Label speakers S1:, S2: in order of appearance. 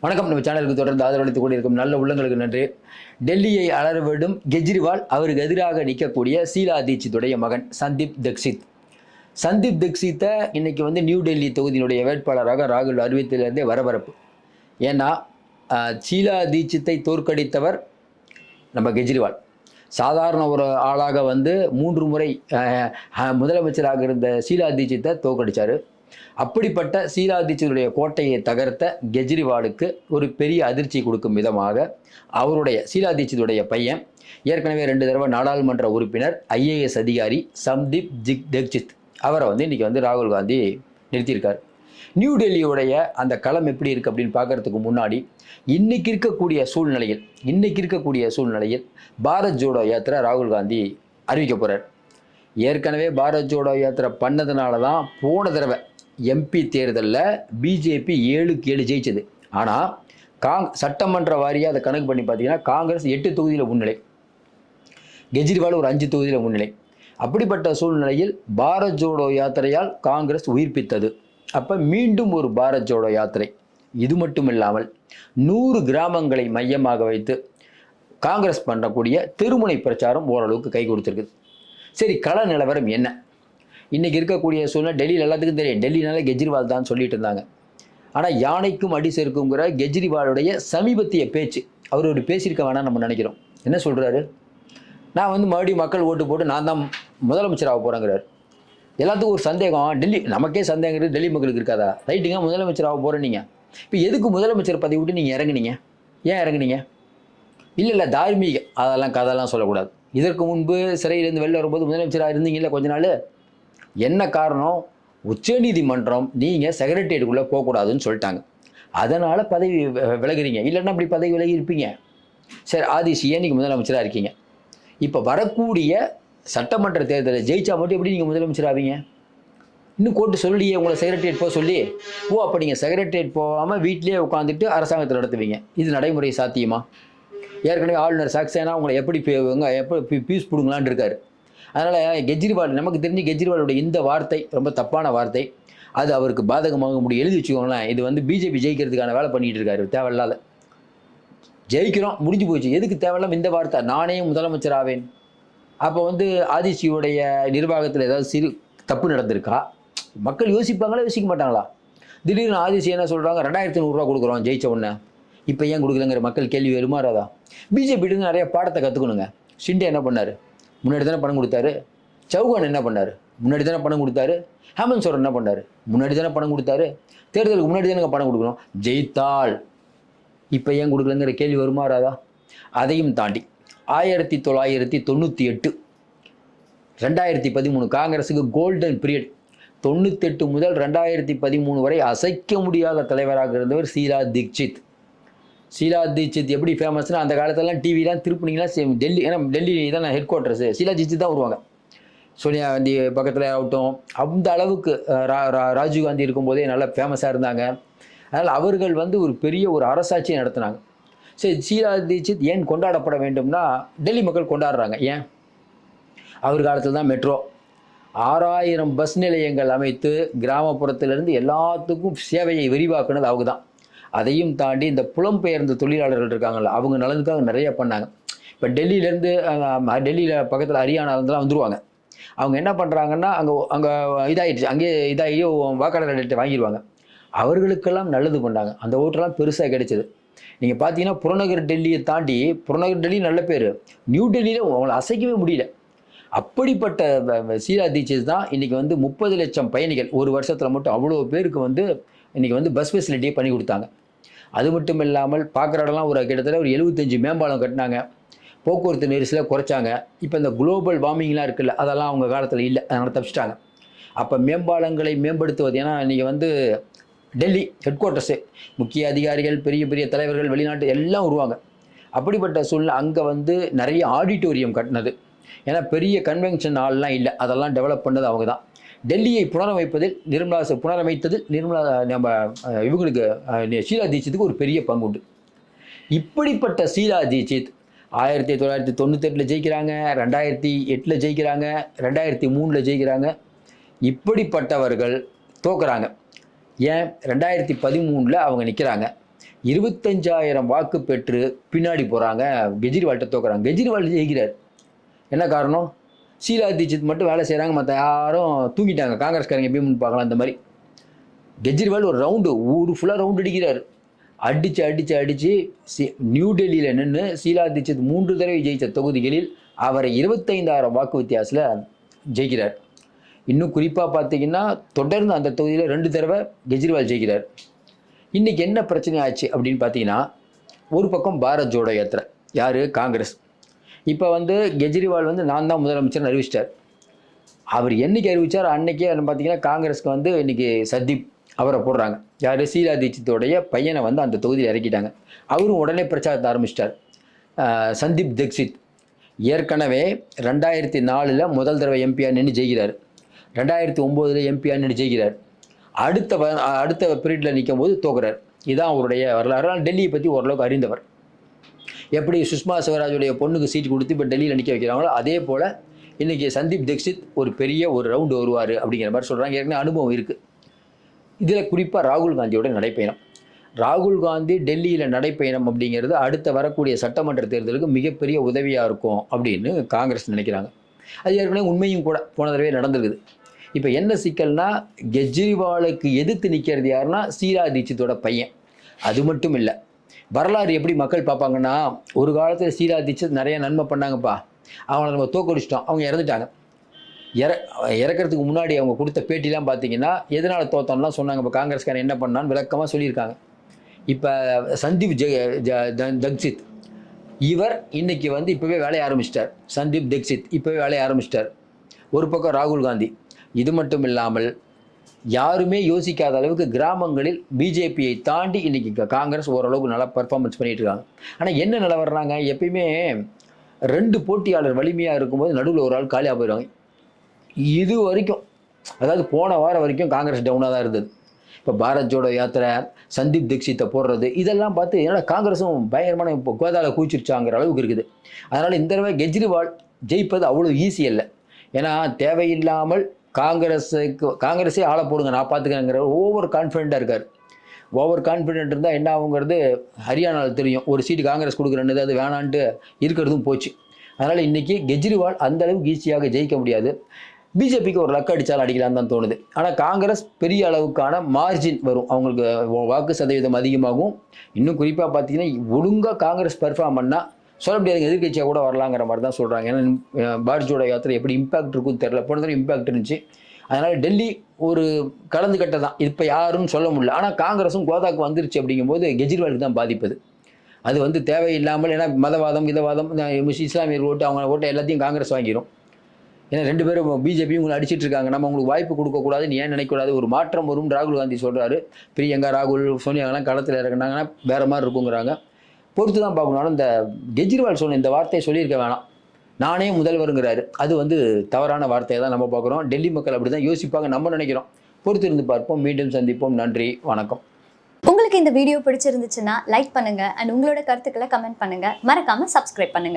S1: வணக்கம். நம்ம சேனலுக்கு தொடர்ந்து ஆதரவளித்துக் கொண்டிருக்கும் நல்ல உள்ளங்களுக்கு நன்றி. டெல்லியை அலறவிடும் கெஜ்ரிவால், அவருக்கு எதிராக நிற்கக்கூடிய ஷீலா தீட்சித்துடைய மகன் சந்தீப் தீக்ஷித். சந்தீப் தீக்ஷித்தை இன்னைக்கு நியூ டெல்லி தொகுதியினுடைய வேட்பாளராக ராகுல் அறிவித்திலிருந்தே வரபரப்பு. ஏன்னா ஷீலா தீட்சித்தை தோற்கடித்தவர் நம்ம கெஜ்ரிவால். சாதாரண ஒரு ஆளாக 3 முறை முதலமைச்சராக இருந்த ஷீலா தீட்சித்தை தோற்கடித்தார். அப்படிப்பட்ட ஷீலா தீட்சித்துடைய கோட்டையை தகர்த்த கெஜ்ரிவாலுக்கு ஒரு பெரிய அதிர்ச்சி கொடுக்கும் விதமாக அவருடைய ஷீலா தீட்சித்துடைய பையன், ஏற்கனவே 2 தடவை நாடாளுமன்ற உறுப்பினர், IAS அதிகாரி சந்தீப் தீக்ஷித், அவரை இன்னைக்கு ராகுல் காந்தி நிறுத்தியிருக்கார். நியூ டெல்லியுடைய அந்த களம் எப்படி இருக்குது அப்படின்னு பார்க்கறதுக்கு முன்னாடி இன்னைக்கு இருக்கக்கூடிய சூழ்நிலையில் பாரத் ஜோடோ யாத்திரை ராகுல் காந்தி அறிவிக்க போகிறார். ஏற்கனவே பாரத் ஜோடோ யாத்திரை பண்ணதுனால தான் போன தடவை MP தேர்தலில் பிஜேபி 7க்கு 7 ஜெயிச்சது. ஆனால் சட்டமன்ற வாரியாக அதை கணக்கு பண்ணி பார்த்தீங்கன்னா காங்கிரஸ் 8 தொகுதியில் முன்னிலை, கெஜ்ரிவால் ஒரு 5 தொகுதியில் முன்னிலை. அப்படிப்பட்ட சூழ்நிலையில் பாரத் ஜோடோ யாத்திரையால் காங்கிரஸ் உயிர்ப்பித்தது. அப்போ மீண்டும் ஒரு பாரத் ஜோடோ யாத்திரை. இது மட்டும் இல்லாமல் 100 கிராமங்களை மையமாக வைத்து காங்கிரஸ் பண்ணக்கூடிய தெருமுனை பிரச்சாரம் ஓரளவுக்கு கை கொடுத்துருக்குது. சரி, கள நிலவரம் என்ன? இன்றைக்கி இருக்கக்கூடிய சூழ்நிலை டெல்லியில் எல்லாத்துக்கும் தெரியும். டெல்லினால கெஜ்ரிவால் தான் சொல்லிட்டு இருந்தாங்க. ஆனால் யானைக்கும் அடி சேர்க்குங்கிற கெஜ்ரிவாலுடைய சமீபத்திய பேச்சு, அவர் ஒரு பேசியிருக்க வேணாம் நம்ம நினைக்கிறோம். என்ன சொல்கிறாரு? நான் மறுபடியும் மக்கள் ஓட்டு போட்டு நான் தான் முதலமைச்சராக போகிறேங்கிறார். எல்லாத்துக்கும் ஒரு சந்தேகம், டெல்லி நமக்கே சந்தேகம், டெல்லி மக்களுக்கு இருக்காதா? ரைட்டுங்க, முதலமைச்சராக போகிறேன். நீங்கள் இப்போ எதுக்கு முதலமைச்சர் பதவி விட்டு நீங்கள் இறங்குனீங்க? ஏன் இறங்குனீங்க? இல்லை தார்மீக அதெல்லாம் கதையெல்லாம் சொல்லக்கூடாது. இதற்கு முன்பு சிறையிலேருந்து வெளில வரும்போது முதலமைச்சராக இருந்தீங்கல்ல கொஞ்ச நாள், என்ன காரணம்? உச்சநீதிமன்றம் நீங்கள் செக்ரட்டரியேட்டுக்குள்ளே போகக்கூடாதுன்னு சொல்லிட்டாங்க. அதனால் பதவி விலகுறீங்க. இல்லைன்னா அப்படி பதவி விலகி இருப்பீங்க. சரி, ஆதிசி ஏன் நீங்கள் முதலமைச்சராக இருக்கீங்க? இப்போ வரக்கூடிய சட்டமன்ற தேர்தலில் ஜெயிச்சா மட்டும் எப்படி நீங்கள் முதலமைச்சர் ஆவீங்க? இன்னும் கோர்ட்டு சொல்லியே உங்களை செக்ரட்டரியேட் போக சொல்லி. அப்போ நீங்கள் செக்ரட்டரியேட் போகாமல் வீட்டிலேயே உட்காந்துட்டு அரசாங்கத்தில் நடத்துவீங்க. இது நடைமுறை சாத்தியமா? ஏற்கனவே ஆளுநர் சக்சேனா உங்களை எப்படி பீஸ் பிடுங்கலான் இருக்காரு. அதனால் கெஜ்ரிவால், நமக்கு தெரிஞ்சு கெஜ்ரிவாலுடைய இந்த வார்த்தை ரொம்ப தப்பான வார்த்தை. அது அவருக்கு பாதகமாக முடியும். எழுதி வச்சுக்கோங்களேன். இது பிஜேபி ஜெயிக்கிறதுக்கான வேலை பண்ணிகிட்டு இருக்காரு. தேவையில்லாத ஜெயிக்கிறோம், முடிஞ்சு போச்சு. எதுக்கு தேவையில்லாம இந்த வார்த்தை? நானே முதலமைச்சர் ஆவேன். அப்போ ஆதிசியுடைய நிர்வாகத்தில் ஏதாவது சிறு தப்பு நடந்திருக்கா? மக்கள் யோசிப்பாங்களா, யோசிக்க மாட்டாங்களா? திடீர்னு ஆதிசி என்ன சொல்கிறாங்க, 2100 ரூபா கொடுக்குறோம் ஜெயிச்ச உடனே, இப்போ ஏன் கொடுக்கலங்கிற மக்கள் கேள்வி வருமாறாதா? பிஜேபிட்டு நிறைய பாடத்தை கற்றுக்கணுங்க. ஷிண்டே என்ன பண்ணார்? முன்னாடி தானே பணம் கொடுத்தாரு. சௌகான் என்ன பண்ணார்? முன்னாடி தானே பணம் கொடுத்தாரு. ஹேமந்த் சோரன் என்ன பண்ணார்? முன்னாடி தானே பணம் கொடுத்தாரு. தேர்தலுக்கு முன்னாடி தானே பணம் கொடுக்கணும். ஜெயித்தால் இப்போ ஏன் கொடுக்கலங்கிற கேள்வி வருமாறாதா? அதையும் தாண்டி 1998 2013 காங்கிரஸுக்கு கோல்டன் பீரியட். 98 முதல் 2013 வரை அசைக்க முடியாத தலைவராக இருந்தவர் ஷீலா தீட்சித். ஷீலா தீட்சித் எப்படி ஃபேமஸ்னா, அந்த காலத்திலலாம் டிவிலாம் திருப்பினீங்கன்னா டெல்லி, ஏன்னா டெல்லி தான் ஹெட் குவார்ட்டர்ஸு, ஷீலா தீட்சித் தான் வருவாங்க. சோனியா காந்தி பக்கத்தில் ஆகட்டும், அந்த அளவுக்கு ராஜீவ் காந்தி இருக்கும்போதே நல்லா ஃபேமஸாக இருந்தாங்க. அதனால் அவர்கள் ஒரு பெரிய ஒரு அரசாட்சியை நடத்தினாங்க. சரி, ஷீலா தீட்சித் ஏன் கொண்டாடப்பட வேண்டும்னா, டெல்லி மக்கள் கொண்டாடுறாங்க. ஏன்? அவர் காலத்தில் தான் மெட்ரோ 6000 பஸ் நிலையங்கள் அமைத்து கிராமப்புறத்திலிருந்து எல்லாத்துக்கும் சேவையை விரிவாக்குனது அவங்க தான். அதையும் தாண்டி இந்த புலம்பெயர்ந்த தொழிலாளர்கள் இருக்காங்கல்ல, அவங்க நலனுக்காக நிறைய பண்ணாங்க. இப்போ டெல்லியிலேருந்து டெல்லியில் பக்கத்தில் ஹரியானாலேருந்துலாம் வந்துடுவாங்க. அவங்க என்ன பண்ணுறாங்கன்னா, அங்கே இதாகிடுச்சு, அங்கேயே இதாகி வாக்காளர் அட்டையை வாங்கிடுவாங்க. அவர்களுக்கெல்லாம் நல்லது பண்ணாங்க. அந்த ஓட்டெல்லாம் பெருசாக கிடைச்சிது. நீங்கள் பார்த்தீங்கன்னா புறநகர் டெல்லியை தாண்டி, புறநகர் டெல்லி நல்ல பேர், நியூ டெல்லியில் அவங்களை அசைக்கவே முடியல. அப்படிப்பட்ட ஷீலா தீட்சித் தான் இன்றைக்கி 30 லட்சம் பயணிகள் ஒரு வருஷத்தில் மட்டும் அவ்வளோ பேருக்கு இன்றைக்கி பஸ் ஃபெசிலிட்டியே பண்ணி கொடுத்தாங்க. அது மட்டும் இல்லாமல் பார்க்குற இடம்லாம் கிட்டத்தட்ட ஒரு 75 மேம்பாலம் கட்டினாங்க. போக்குவரத்து நெரிசலை குறைச்சாங்க. இப்போ இந்த குளோபல் வார்மிங்லாம் இருக்குல்ல, அதெல்லாம் அவங்க காலத்தில் இல்லை, அதனால் தப்பிச்சிட்டாங்க. அப்போ மேம்பாலங்களை மேம்படுத்துவது, ஏன்னா இன்றைக்கி டெல்லி ஹெட் குவார்ட்டர்ஸு, முக்கிய அதிகாரிகள், பெரிய பெரிய தலைவர்கள், வெளிநாட்டு எல்லாம் வருவாங்க. அப்படிப்பட்ட சூழ்நிலை அங்கே நிறைய ஆடிட்டோரியம் கட்டினது. ஏன்னா பெரிய கன்வென்ஷன் ஹால்லாம் இல்லை, அதெல்லாம் டெவலப் பண்ணது அவங்க தான். டெல்லியை புனரமைத்ததில் நம்ம இவங்களுக்கு ஷீலா தீட்சித்துக்கு ஒரு பெரிய பங்கு உண்டு. இப்படிப்பட்ட ஷீலா தீட்சித் 1998 ஜெயிக்கிறாங்க, 2008 ஜெயிக்கிறாங்க, 2003 ஜெயிக்கிறாங்க. இப்படிப்பட்டவர்கள் தோக்குறாங்க. ஏன்? 2013 அவங்க நிற்கிறாங்க. 25,000 வாக்கு பெற்று பின்னாடி போகிறாங்க, கெஜ்ரிவால்கிட்ட தோக்குறாங்க. கெஜ்ரிவால் ஜெயிக்கிறார். என்ன காரணம்? ஷீலா தீட்சித் மட்டும் வேலை செய்கிறாங்க, மற்ற யாரும் தூங்கிட்டாங்க. காங்கிரஸ்காரங்க எப்பயும் பார்க்கலாம் அந்த மாதிரி. கெஜ்ரிவால் ஒரு ரவுண்டு ஊர் ஃபுல்லாக ரவுண்டு அடிக்கிறார். அடித்து நியூ டெல்லியில் நின்று ஷீலா தீட்சித் 3 தடவை ஜெயித்த தொகுதிகளில் அவரை 25,000 வாக்கு வித்தியாசத்தில் ஜெயிக்கிறார். இன்னும் குறிப்பாக பார்த்தீங்கன்னா தொடர்ந்து அந்த தொகுதியில் 2 தடவை கெஜ்ரிவால் ஜெயிக்கிறார். இன்றைக்கி என்ன பிரச்சனை ஆச்சு அப்படின்னு பார்த்தீங்கன்னா, ஒரு பக்கம் பாரத் ஜோடோ யாத்திரை, யார்? காங்கிரஸ். இப்போ கெஜ்ரிவால் நான் தான் முதலமைச்சர்னு அறிவிச்சிட்டார். அவர் என்னைக்கு அறிவித்தார் அன்றைக்கே பார்த்தீங்கன்னா காங்கிரஸ்க்கு இன்றைக்கி சந்தீப் அவரை போடுறாங்க. யார்? ஷீலா தீட்சித்தோடைய பையனை அந்த தொகுதியில் இறக்கிட்டாங்க. அவரும் உடனே பிரச்சாரத்தை ஆரம்பிச்சிட்டார். சந்தீப் தீட்சித் ஏற்கனவே 2004 முதல் தடவை எம்பியாக நின்று ஜெயிக்கிறார். 2009 எம்பியாக நின்று ஜெயிக்கிறார். அடுத்த பீரியடில் நிற்கும் போது தோக்குறார். இதுதான் அவருடைய வரலாறு. டெல்லியை பற்றி ஓரளவுக்கு அறிந்தவர். எப்படி சுஷ்மா ஸ்வராஜுடைய பொண்ணுக்கு சீட் கொடுத்து இப்போ டெல்லியில் நிற்க வைக்கிறாங்களோ அதே போல் இன்றைக்கி சந்தீப் தீட்சித் ஒரு பெரிய ஒரு ரவுண்டு வருவார் அப்படிங்கிற மாதிரி சொல்கிறாங்க. ஏற்கனவே அனுபவம் இருக்குது. இதில் குறிப்பாக ராகுல் காந்தியோட நடைப்பயணம். ராகுல் காந்தி டெல்லியில் நடைப்பயணம் அப்படிங்கிறது அடுத்த வரக்கூடிய சட்டமன்ற தேர்தலுக்கு மிகப்பெரிய உதவியாக இருக்கும் அப்படின்னு காங்கிரஸ் நினைக்கிறாங்க. அது ஏற்கனவே உண்மையும் கூட போன தடவை நடந்திருக்குது. இப்போ என்ன சிக்கல்னா, கெஜ்ரிவாலுக்கு எதிர்த்து நிற்கிறது யாருன்னா ஷீலா தீட்சித்தோட பையன். அது மட்டும் இல்லை, வரலாறு எப்படி மக்கள் பார்ப்பாங்கன்னா, ஒரு காலத்தில் ஷீலா தீட்சித் நிறைய நன்மை பண்ணாங்கப்பா, அவங்கள நம்ம தோக்கடிச்சிட்டோம், அவங்க இறந்துட்டாங்க. இறக்கிறதுக்கு முன்னாடி அவங்க கொடுத்த பேட்டிலாம் பார்த்தீங்கன்னா எதனால் தோத்தோம்லாம் சொன்னாங்க. இப்போ காங்கிரஸ்காரன் என்ன பண்ணான்னு விளக்கமாக சொல்லியிருக்காங்க. இப்போ சந்தீப் தீட்சித் இவர் இன்னைக்கு இப்போவே வேலையை ஆரம்பிச்சிட்டார். சந்தீப் தீட்சித் இப்போவே வேலையை ஆரம்பிச்சிட்டார். ஒரு பக்கம் ராகுல் காந்தி. இது மட்டும் இல்லாமல் யாருமே யோசிக்காத அளவுக்கு கிராமங்களில் பிஜேபியை தாண்டி இன்றைக்கி காங்கிரஸ் ஓரளவுக்கு நல்லா பர்ஃபார்மன்ஸ் பண்ணிகிட்டு இருக்காங்க. ஆனால் என்ன நிலவர்றாங்க, எப்பயுமே 2 போட்டியாளர் வலிமையாக இருக்கும்போது நடுவில் ஒரு ஆள் காலியாக போயிடுவாங்க. இது வரைக்கும், அதாவது போன வாரம் வரைக்கும் காங்கிரஸ் டவுனாக தான் இருந்தது. இப்போ பாரத் ஜோடோ யாத்திரை, சந்தீப் தீட்சித்தை போடுறது, இதெல்லாம் பார்த்து ஏன்னா காங்கிரஸும் பயங்கரமான இப்போ கோதாவில் கூச்சிருச்சாங்கிற அளவுக்கு இருக்குது. அதனால் இந்த தடவை கெஜ்ரிவால் ஜெயிப்பது அவ்வளோ ஈஸி இல்லை. ஏன்னா தேவையில்லாமல் காங்கிரஸே ஆளை போடுங்க நான் பார்த்துக்கிறேங்கிற ஓவர் கான்ஃபிடென்ட்டாக இருக்கார். ஓவர் கான்ஃபிடென்ட் இருந்தால் என்ன ஆகுங்கிறது ஹரியானாவில் தெரியும். ஒரு சீட்டு காங்கிரஸ் கொடுக்குறேன்னு அது வேணான்ட்டு இருக்கிறதும் போச்சு. அதனால் இன்றைக்கி கெஜ்ரிவால் அந்தளவுக்கு ஈஸியாக ஜெயிக்க முடியாது. பிஜேபிக்கு ஒரு லக் அடித்தால் அடிக்கலான்னு தான் தோணுது. ஆனால் காங்கிரஸ் பெரிய அளவுக்கான மார்ஜின் வரும், அவங்களுக்கு வாக்கு சதவீதம் அதிகமாகும். இன்னும் குறிப்பாக பார்த்தீங்கன்னா ஒழுங்காக காங்கிரஸ் பெர்ஃபார்ம் பண்ணால் சொல்ல முடியாது, எதிர்கட்சியாக கூட வரலாங்கிற மாதிரி தான் சொல்கிறாங்க. ஏன்னா பாரத் ஜோடோ யாத்திரை எப்படி இம்பாக்ட் இருக்குன்னு தெரியல. போன தடவை இம்பாக்ட் இருந்துச்சு. அதனால் டெல்லி ஒரு கலந்து கட்ட தான், இப்போ யாருன்னு சொல்ல முடியல. ஆனால் காங்கிரஸும் கோதாக்கு வந்துருச்சு அப்படிங்கும்போது கெஜ்ரிவாலுக்கு தான் பாதிப்பது. அது தேவையில்லாமல், ஏன்னா மதவாதம் இதவாதம் இஸ்லாமியர் ஓட்டு அவங்க ஓட்டை எல்லாத்தையும் காங்கிரஸ் வாங்கிடும். ஏன்னா 2 பேரும் பிஜேபியும் உங்களை அடிச்சிட்டு இருக்காங்க, நம்ம உங்களுக்கு வாய்ப்பு கொடுக்கக்கூடாதுன்னு ஏன் நினைக்கக்கூடாது, ஒரு மாற்றம் வரும் ராகுல் காந்தி சொல்கிறாரு. பிரியங்கா, ராகுல், சோனியாங்கெல்லாம் களத்தில் இறக்குனாங்கன்னா வேறு மாதிரி இருக்குங்கிறாங்க. பொறுத்து தான் பார்க்கணும். ஆனால் இந்த கெஜ்ரிவால் சொன்ன இந்த வார்த்தையை சொல்லியிருக்க வேணாம், நானே முதல்வருங்கிறாரு. அது தவறான வார்த்தையை தான் நம்ம பார்க்குறோம். டெல்லி மக்கள் அப்படி தான் யோசிப்பாங்க, நம்ம நினைக்கிறோம். பொறுத்து இருந்து பார்ப்போம். மீண்டும் சந்திப்போம். நன்றி, வணக்கம்.
S2: உங்களுக்கு இந்த வீடியோ பிடிச்சிருந்துச்சுன்னா லைக் பண்ணுங்க அண்ட் உங்களோட கருத்துக்களை கமெண்ட் பண்ணுங்க. மறக்காம சப்ஸ்கிரைப் பண்ணுங்க.